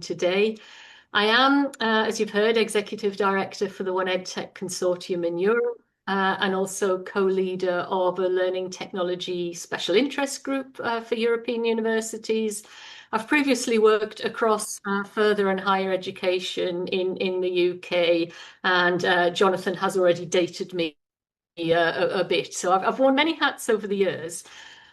today. I am, as you've heard, Executive Director for the 1EdTech Consortium in Europe, and also co-leader of a learning technology special interest group for European universities. I've previously worked across further and higher education in the UK, and Jonathan has already dated me a bit. So I've worn many hats over the years.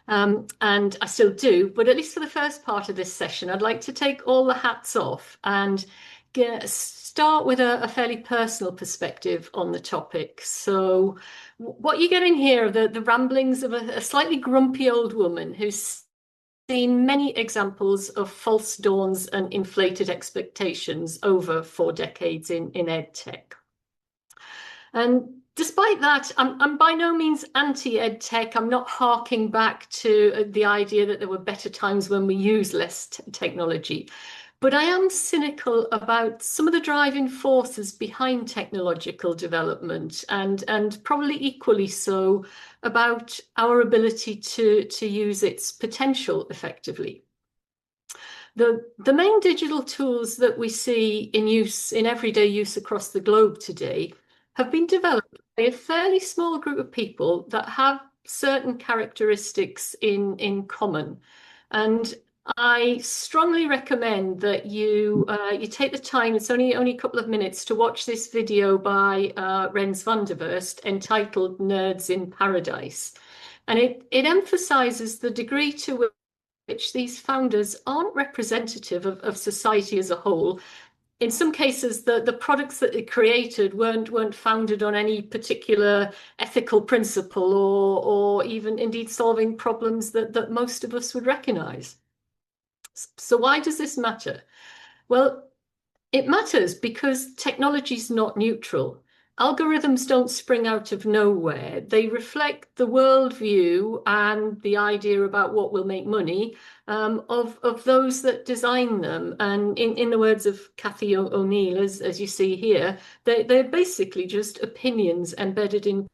And I still do, but at least for the first part of this session, I'd like to take all the hats off and start with a fairly personal perspective on the topic. So what you get in here are the ramblings of a slightly grumpy old woman who's seen many examples of false dawns and inflated expectations over 4 decades in EdTech. And despite that, I'm by no means anti-EdTech. I'm not harking back to the idea that there were better times when we used less technology. But I am cynical about some of the driving forces behind technological development, and probably equally so about our ability to use its potential effectively. The main digital tools that we see in everyday use across the globe today have been developed by a fairly small group of people that have certain characteristics in common. And I strongly recommend that you take the time, it's only a couple of minutes, to watch this video by Rens van der Verst entitled Nerds in Paradise. And it emphasizes the degree to which these founders aren't representative of society as a whole. In some cases, the products that they created weren't founded on any particular ethical principle or even indeed solving problems that most of us would recognize. So why does this matter? Well, it matters because technology is not neutral. Algorithms don't spring out of nowhere. They reflect the worldview and the idea about what will make money of those that design them. And in the words of Cathy O'Neill, as you see here, they're basically just opinions embedded in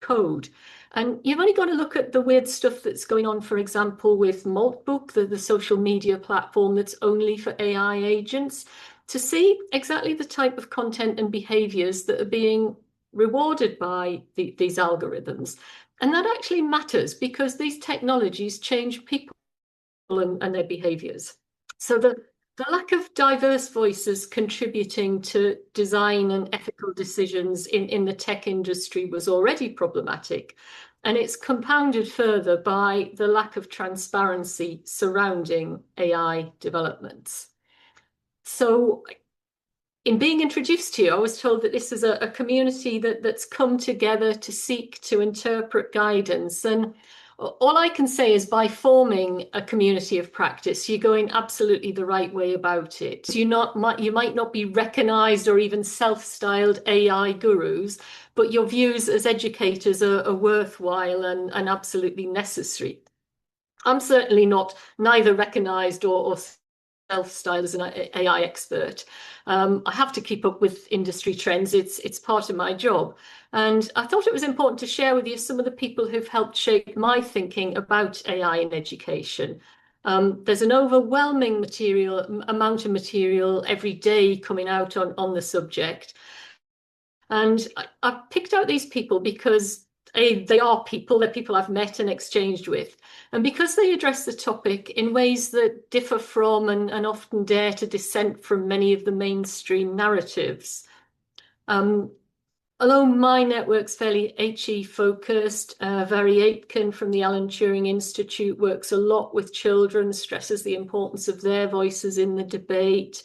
code. And you've only got to look at the weird stuff that's going on, for example, with Maltbook, the social media platform that's only for AI agents, to see exactly the type of content and behaviors that are being rewarded by these algorithms. And that actually matters because these technologies change people and their behaviors. So the lack of diverse voices contributing to design and ethical decisions in the tech industry was already problematic. And it's compounded further by the lack of transparency surrounding AI developments. So in being introduced to you, I was told that this is a community that's come together to seek to interpret guidance. And all I can say is by forming a community of practice, you're going absolutely the right way about it. You might not be recognized or even self-styled AI gurus, but your views as educators are worthwhile and absolutely necessary. I'm certainly neither recognized or self-styled as an AI expert. I have to keep up with industry trends. It's part of my job. And I thought it was important to share with you some of the people who've helped shape my thinking about AI in education. There's an overwhelming amount of material every day coming out on the subject. And I've picked out these people because they are people, they're people I've met and exchanged with. And because they address the topic in ways that differ from and often dare to dissent from many of the mainstream narratives. Although my network's fairly HE focused, Vary Aitken from the Alan Turing Institute works a lot with children, stresses the importance of their voices in the debate.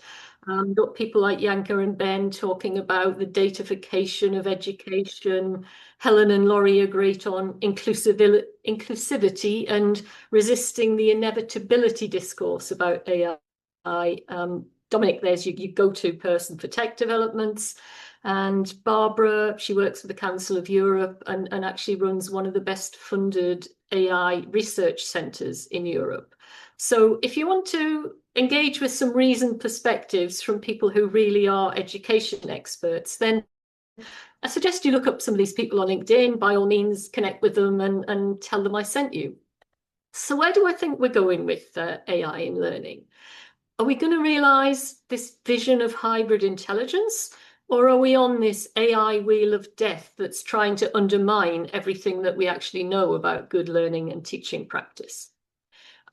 Got people like Yanka and Ben talking about the datafication of education. Helen and Laurie are great on inclusivity and resisting the inevitability discourse about AI. Dominic, there's your go-to person for tech developments. And Barbara, she works for the Council of Europe and actually runs one of the best funded AI research centres in Europe. So if you want to engage with some reasoned perspectives from people who really are education experts, then I suggest you look up some of these people on LinkedIn. By all means, connect with them and tell them I sent you. So where do I think we're going with AI in learning? Are we going to realize this vision of hybrid intelligence, or are we on this AI wheel of death that's trying to undermine everything that we actually know about good learning and teaching practice?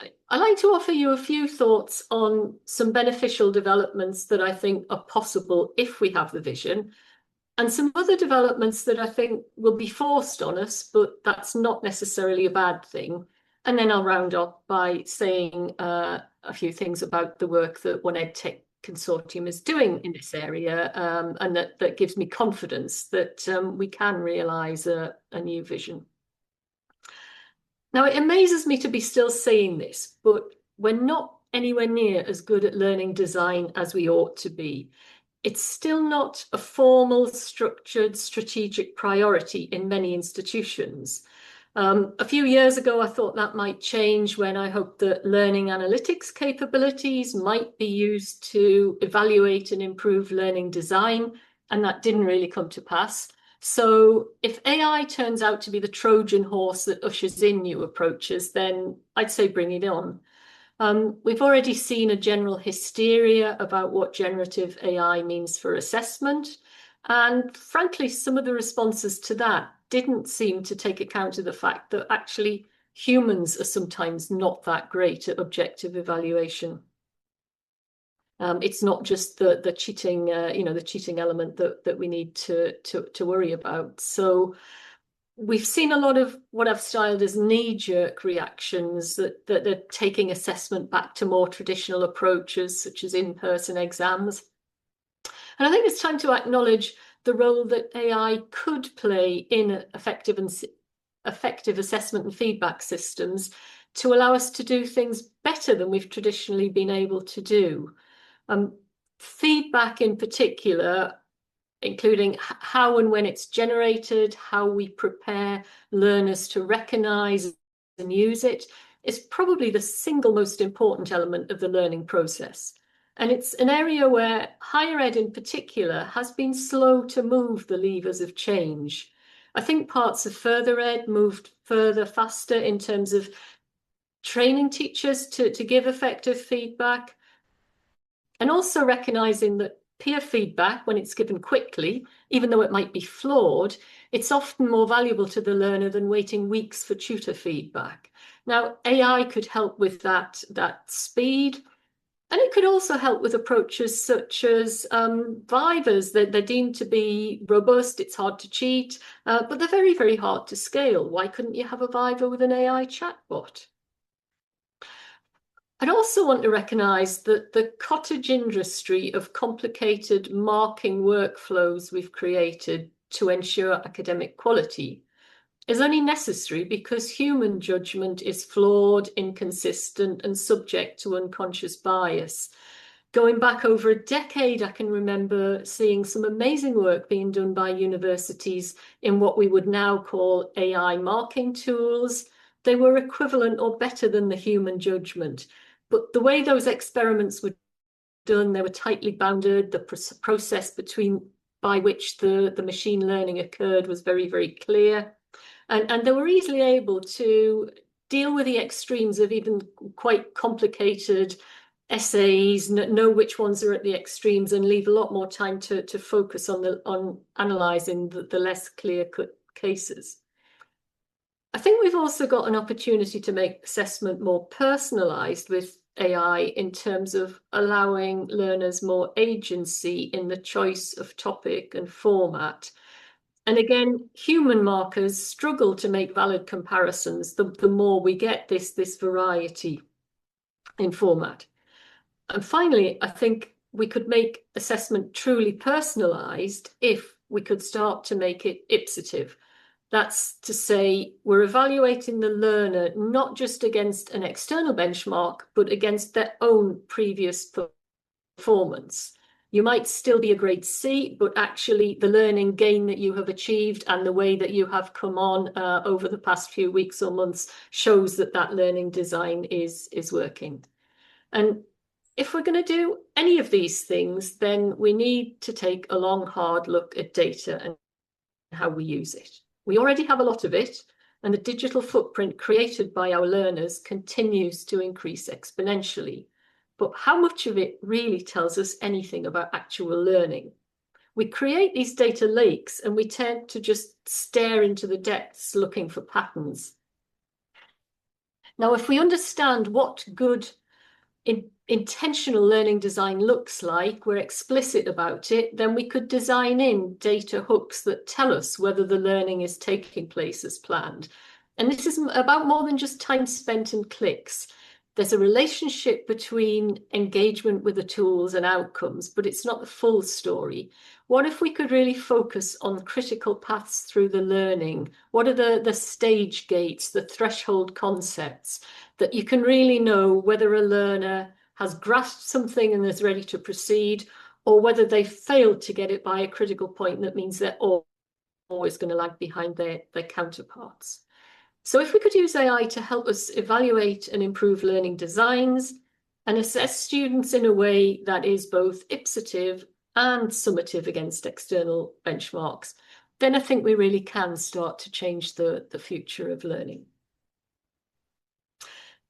I'd like to offer you a few thoughts on some beneficial developments that I think are possible if we have the vision, and some other developments that I think will be forced on us, but that's not necessarily a bad thing. And then I'll round up by saying a few things about the work that 1EdTech Consortium is doing in this area, and that gives me confidence that we can realise a new vision. Now, it amazes me to be still saying this, but we're not anywhere near as good at learning design as we ought to be. It's still not a formal, structured, strategic priority in many institutions. A few years ago, I thought that might change when I hoped that learning analytics capabilities might be used to evaluate and improve learning design, and that didn't really come to pass. So if AI turns out to be the Trojan horse that ushers in new approaches, then I'd say bring it on. We've already seen a general hysteria about what generative AI means for assessment. And frankly, some of the responses to that didn't seem to take account of the fact that actually humans are sometimes not that great at objective evaluation. It's not just the cheating, the cheating element that we need to worry about. So we've seen a lot of what I've styled as knee-jerk reactions that they're taking assessment back to more traditional approaches, such as in-person exams. And I think it's time to acknowledge the role that AI could play in effective assessment and feedback systems to allow us to do things better than we've traditionally been able to do. Feedback in particular, including how and when it's generated, how we prepare learners to recognize and use it, is probably the single most important element of the learning process. And it's an area where higher ed in particular has been slow to move the levers of change. I think parts of further ed moved faster in terms of training teachers to give effective feedback, and also recognizing that peer feedback, when it's given quickly, even though it might be flawed, it's often more valuable to the learner than waiting weeks for tutor feedback. Now, AI could help with that speed, and it could also help with approaches such as Vivas. They're deemed to be robust, it's hard to cheat, but they're very, very hard to scale. Why couldn't you have a Viva with an AI chatbot? I'd also want to recognise that the cottage industry of complicated marking workflows we've created to ensure academic quality is only necessary because human judgment is flawed, inconsistent, and subject to unconscious bias. Going back over a decade, I can remember seeing some amazing work being done by universities in what we would now call AI marking tools. They were equivalent or better than the human judgment. But the way those experiments were done, they were tightly bounded. The process by which the machine learning occurred was very, very clear. And they were easily able to deal with the extremes of even quite complicated essays, know which ones are at the extremes, and leave a lot more time to focus on analysing the less clear-cut cases. I think we've also got an opportunity to make assessment more personalised with AI in terms of allowing learners more agency in the choice of topic and format. And again, human markers struggle to make valid comparisons the more we get this variety in format. And finally, I think we could make assessment truly personalised if we could start to make it ipsative. That's to say, we're evaluating the learner not just against an external benchmark, but against their own previous performance. You might still be a grade C, but actually the learning gain that you have achieved and the way that you have come on over the past few weeks or months shows that learning design is working. And if we're going to do any of these things, then we need to take a long, hard look at data and how we use it. We already have a lot of it, and the digital footprint created by our learners continues to increase exponentially. but how much of it really tells us anything about actual learning? We create these data lakes and we tend to just stare into the depths looking for patterns. Now, if we understand what good intentional learning design looks like, we're explicit about it, then we could design in data hooks that tell us whether the learning is taking place as planned. And this is about more than just time spent and clicks. There's a relationship between engagement with the tools and outcomes, but it's not the full story. What if we could really focus on critical paths through the learning? What are the stage gates, the threshold concepts that you can really know whether a learner has grasped something and is ready to proceed, or whether they failed to get it by a critical point that means they're always going to lag behind their counterparts. So if we could use AI to help us evaluate and improve learning designs and assess students in a way that is both ipsative and summative against external benchmarks, then I think we really can start to change the future of learning.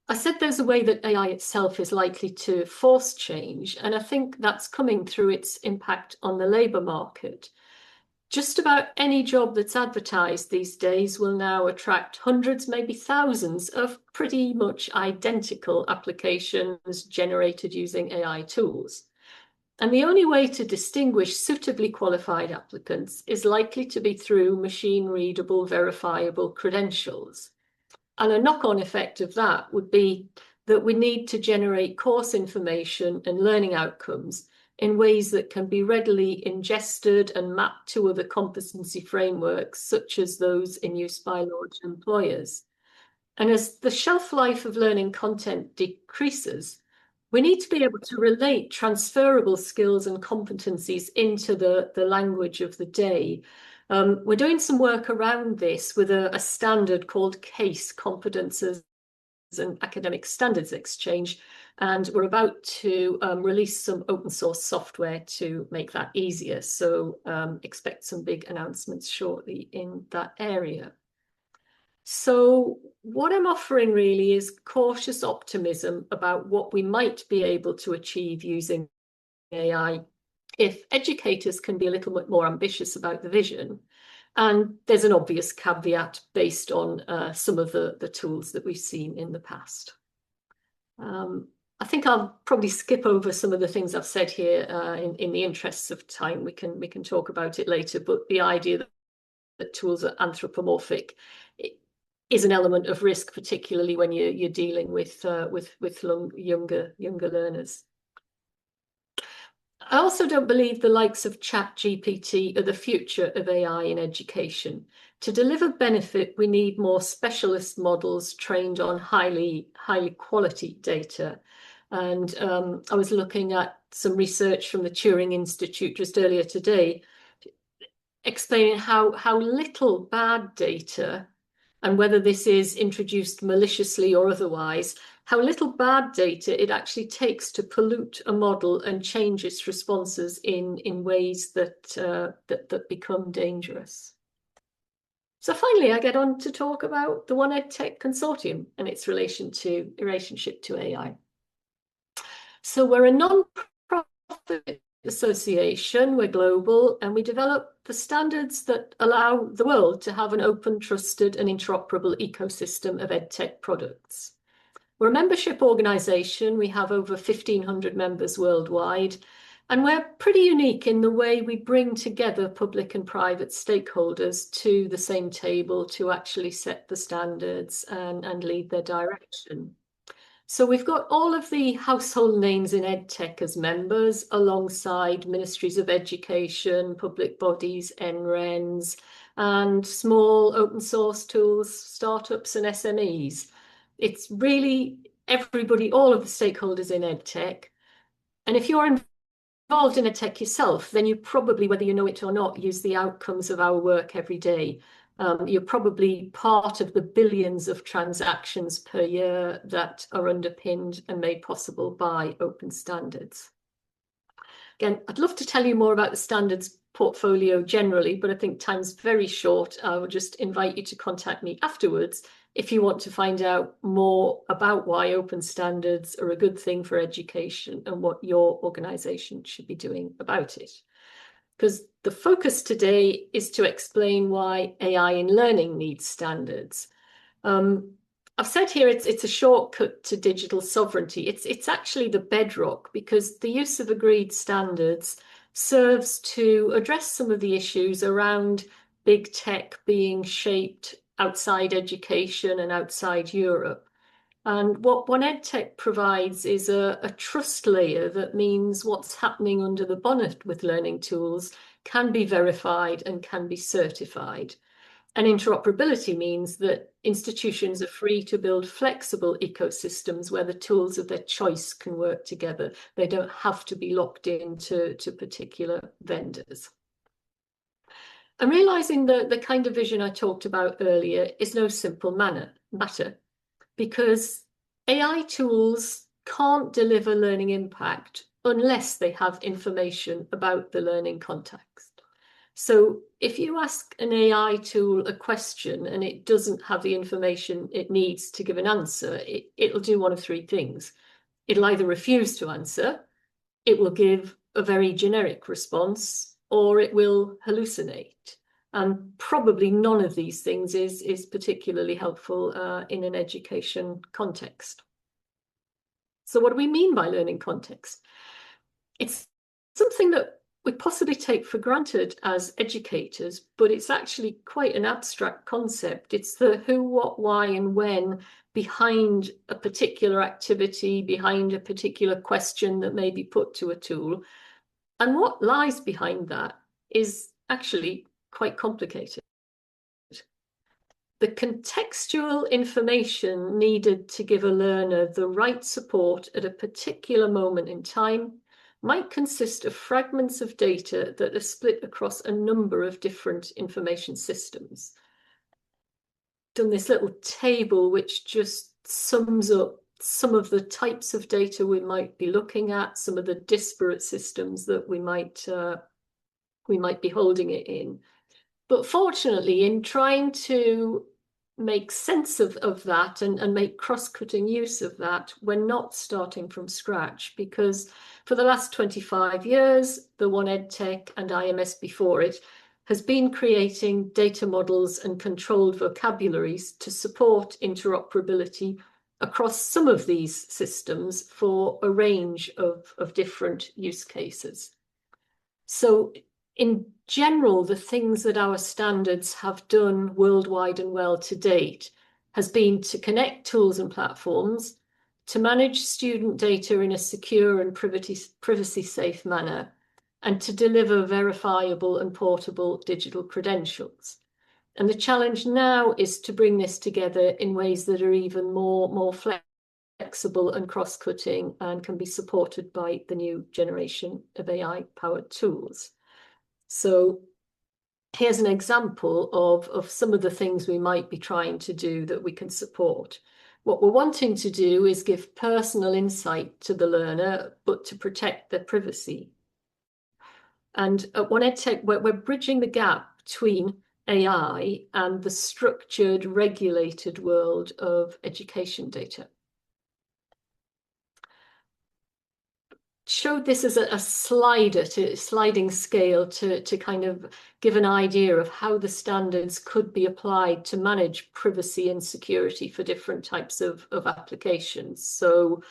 I said there's a way that AI itself is likely to force change, and I think that's coming through its impact on the labour market. Just about any job that's advertised these days will now attract hundreds, maybe thousands of pretty much identical applications generated using AI tools. And the only way to distinguish suitably qualified applicants is likely to be through machine-readable, verifiable credentials. And a knock-on effect of that would be that we need to generate course information and learning outcomes in ways that can be readily ingested and mapped to other competency frameworks, such as those in use by large employers. And as the shelf life of learning content decreases, we need to be able to relate transferable skills and competencies into the language of the day. We're doing some work around this with a standard called CASE, Competences and Academic Standards Exchange, and we're about to release some open source software to make that easier. So expect some big announcements shortly in that area. So what I'm offering really is cautious optimism about what we might be able to achieve using AI if educators can be a little bit more ambitious about the vision. And there's an obvious caveat based on some of the tools that we've seen in the past. I think I'll probably skip over some of the things I've said here in the interests of time. We can talk about it later, but the idea that tools are anthropomorphic is an element of risk, particularly when you're dealing with younger learners. I also don't believe the likes of ChatGPT are the future of AI in education. To deliver benefit, we need more specialist models trained on highly quality data. And I was looking at some research from the Turing Institute just earlier today, explaining how little bad data, and whether this is introduced maliciously or otherwise, how little bad data it actually takes to pollute a model and change its responses in ways that become dangerous. So finally, I get on to talk about the 1EdTech consortium and its relationship to AI. So we're a non-profit association, we're global, and we develop the standards that allow the world to have an open, trusted, and interoperable ecosystem of EdTech products. We're a membership organisation. We have over 1,500 members worldwide, and we're pretty unique in the way we bring together public and private stakeholders to the same table to actually set the standards and lead their direction. So we've got all of the household names in EdTech as members, alongside ministries of education, public bodies, NRENs, and small open source tools, startups and SMEs. It's really everybody, all of the stakeholders in EdTech. And if you're involved in EdTech yourself, then you probably, whether you know it or not, use the outcomes of our work every day. You're probably part of the billions of transactions per year that are underpinned and made possible by open standards. Again, I'd love to tell you more about the standards portfolio generally, but I think time's very short. I will just invite you to contact me afterwards if you want to find out more about why open standards are a good thing for education and what your organization should be doing about it. Because the focus today is to explain why AI in learning needs standards. I've said here it's a shortcut to digital sovereignty. It's actually the bedrock, because the use of agreed standards serves to address some of the issues around big tech being shaped outside education and outside Europe. And what 1EdTech provides is a trust layer that means what's happening under the bonnet with learning tools can be verified and can be certified. And interoperability means that institutions are free to build flexible ecosystems where the tools of their choice can work together. They don't have to be locked into particular vendors. And realizing that the kind of vision I talked about earlier is no simple matter, because AI tools can't deliver learning impact unless they have information about the learning context. So if you ask an AI tool a question and it doesn't have the information it needs to give an answer, it'll do one of three things. It'll either refuse to answer, it will give a very generic response, or it will hallucinate. And probably none of these things is particularly helpful in an education context. So what do we mean by learning context? It's something that we possibly take for granted as educators, but it's actually quite an abstract concept. It's the who, what, why, and when behind a particular activity, behind a particular question that may be put to a tool. And what lies behind that is actually quite complicated. The contextual information needed to give a learner the right support at a particular moment in time might consist of fragments of data that are split across a number of different information systems. Done this little table which just sums up some of the types of data we might be looking at, some of the disparate systems that we might be holding it in. But fortunately, in trying to make sense of that and make cross-cutting use of that, we're not starting from scratch, because for the last 25 years, the 1EdTech and IMS before it has been creating data models and controlled vocabularies to support interoperability across some of these systems for a range of different use cases. So in general, the things that our standards have done worldwide and well to date has been to connect tools and platforms, to manage student data in a secure and privacy-safe manner, and to deliver verifiable and portable digital credentials. And the challenge now is to bring this together in ways that are even more flexible and cross-cutting and can be supported by the new generation of AI-powered tools. So here's an example of some of the things we might be trying to do that we can support. What we're wanting to do is give personal insight to the learner, but to protect their privacy. And at 1EdTech, we're bridging the gap between AI and the structured, regulated world of education data. Showed this as a sliding scale to kind of give an idea of how the standards could be applied to manage privacy and security for different types of applications. So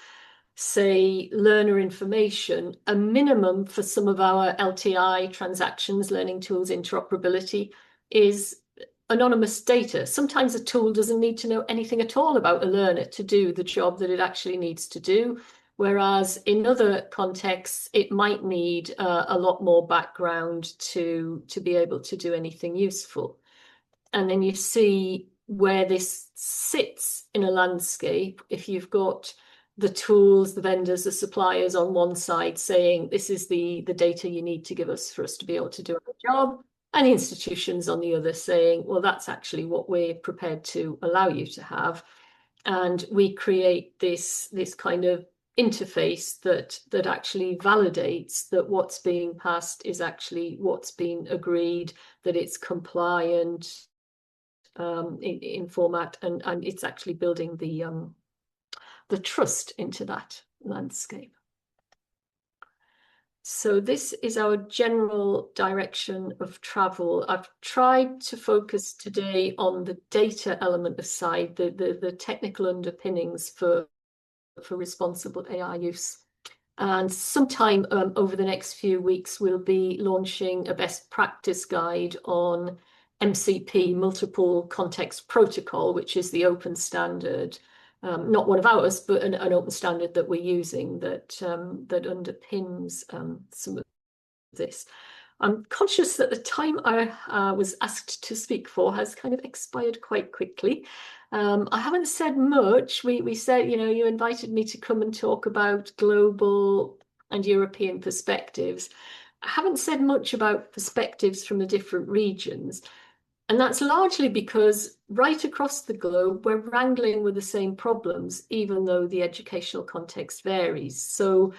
say learner information, a minimum for some of our LTI transactions, learning tools interoperability, is anonymous data. Sometimes a tool doesn't need to know anything at all about a learner to do the job that it actually needs to do. Whereas in other contexts, it might need a lot more background to be able to do anything useful. And then you see where this sits in a landscape. If you've got the tools, the vendors, the suppliers on one side saying, this is the data you need to give us for us to be able to do our job, and the institutions on the other saying, well, that's actually what we're prepared to allow you to have. And we create this kind of interface that actually validates that what's being passed is actually what's been agreed, that it's compliant, in format, and it's actually building the trust into that landscape. So this is our general direction of travel. I've tried to focus today on the data element aside, the technical underpinnings for responsible AI use. And sometime over the next few weeks, we'll be launching a best practice guide on MCP, Multiple Context Protocol, which is the open standard, not one of ours, but an open standard that we're using that underpins some of this. I'm conscious that the time I was asked to speak for has kind of expired quite quickly. I haven't said much. We said, you invited me to come and talk about global and European perspectives. I haven't said much about perspectives from the different regions. And that's largely because right across the globe, we're wrangling with the same problems, even though the educational context varies. So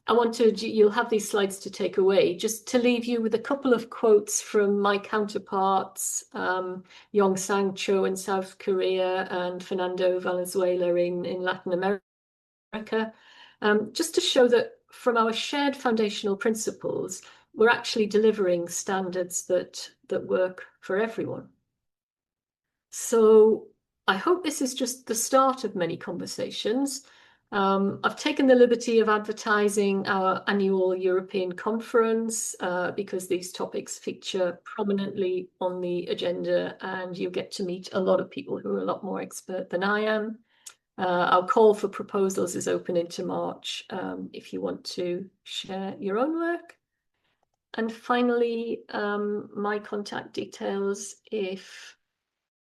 you'll have these slides to take away, just to leave you with a couple of quotes from my counterparts, Yongsang Cho in South Korea and Fernando Valenzuela in Latin America, just to show that from our shared foundational principles, we're actually delivering standards that work for everyone. So I hope this is just the start of many conversations. I've taken the liberty of advertising our annual European conference because these topics feature prominently on the agenda, and you get to meet a lot of people who are a lot more expert than I am. Our call for proposals is open into March if you want to share your own work. And finally, my contact details, if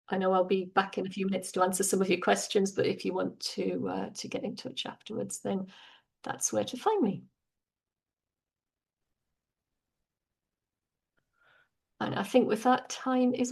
I know I'll be back in a few minutes to answer some of your questions, but if you want to get in touch afterwards, then that's where to find me. And I think with that, time is